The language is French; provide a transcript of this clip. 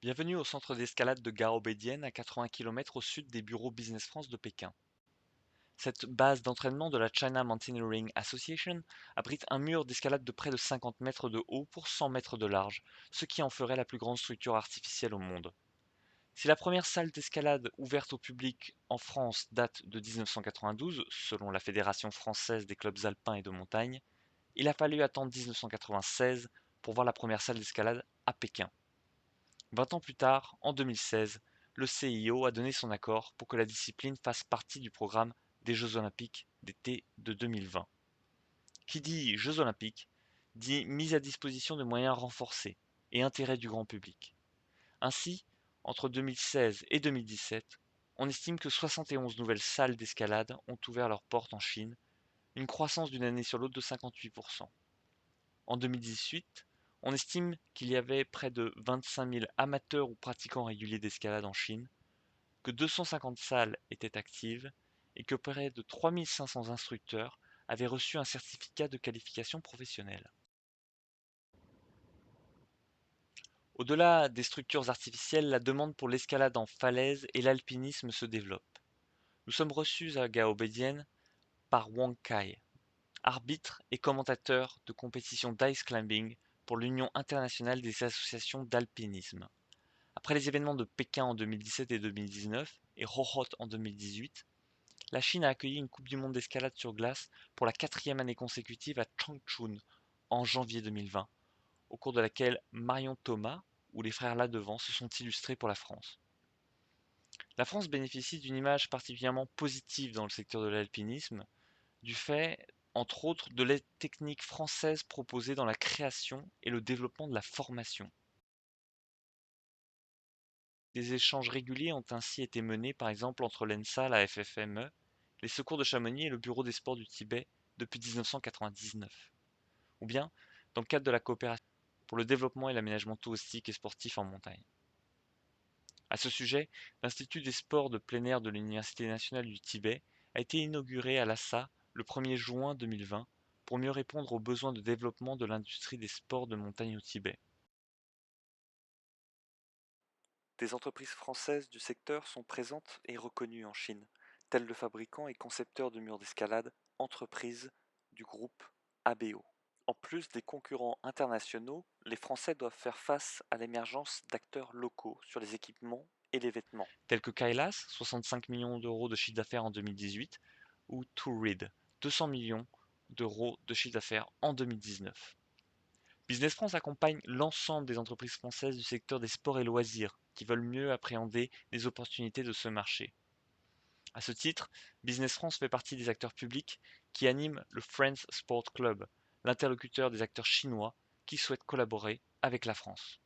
Bienvenue au centre d'escalade de Garobédienne, à 80 km au sud des bureaux Business France de Pékin. Cette base d'entraînement de la China Mountaineering Association abrite un mur d'escalade de près de 50 mètres de haut pour 100 mètres de large, ce qui en ferait la plus grande structure artificielle au monde. Si la première salle d'escalade ouverte au public en France date de 1992, selon la Fédération française des clubs alpins et de montagne, il a fallu attendre 1996 pour voir la première salle d'escalade à Pékin. 20 ans plus tard, en 2016, le CIO a donné son accord pour que la discipline fasse partie du programme des Jeux olympiques d'été de 2020. Qui dit Jeux olympiques dit mise à disposition de moyens renforcés et intérêt du grand public. Ainsi, entre 2016 et 2017, on estime que 71 nouvelles salles d'escalade ont ouvert leurs portes en Chine, une croissance d'une année sur l'autre de 58%. En 2018, on estime qu'il y avait près de 25 000 amateurs ou pratiquants réguliers d'escalade en Chine, que 250 salles étaient actives et que près de 3 500 instructeurs avaient reçu un certificat de qualification professionnelle. Au-delà des structures artificielles, la demande pour l'escalade en falaise et l'alpinisme se développe. Nous sommes reçus à Gaobédienne par Wang Kai, arbitre et commentateur de compétitions d'ice climbing pour l'Union internationale des associations d'alpinisme. Après les événements de Pékin en 2017 et 2019 et Rohot en 2018, la Chine a accueilli une Coupe du monde d'escalade sur glace pour la 4e année consécutive à Changchun en janvier 2020, au cours de laquelle Marion Thomas ou les frères Ladevant se sont illustrés pour la France. La France bénéficie d'une image particulièrement positive dans le secteur de l'alpinisme, du fait, entre autres, de l'aide technique française proposée dans la création et le développement de la formation. Des échanges réguliers ont ainsi été menés par exemple entre l'ENSA, la FFME, les Secours de Chamonix et le Bureau des sports du Tibet depuis 1999. Ou bien dans le cadre de la coopération pour le développement et l'aménagement touristique et sportif en montagne. À ce sujet, l'Institut des sports de plein air de l'Université nationale du Tibet a été inauguré à Lhasa le 1er juin 2020 pour mieux répondre aux besoins de développement de l'industrie des sports de montagne au Tibet. Des entreprises françaises du secteur sont présentes et reconnues en Chine, tels le fabricant et concepteur de murs d'escalade Entreprise du groupe ABO. En plus des concurrents internationaux, les Français doivent faire face à l'émergence d'acteurs locaux sur les équipements et les vêtements, tels que Kailas, 65 millions d'euros de chiffre d'affaires en 2018, ou Tourid, 200 millions d'euros de chiffre d'affaires en 2019. Business France accompagne l'ensemble des entreprises françaises du secteur des sports et loisirs qui veulent mieux appréhender les opportunités de ce marché. À ce titre, Business France fait partie des acteurs publics qui animent le Friends Sport Club, l'interlocuteur des acteurs chinois qui souhaitent collaborer avec la France.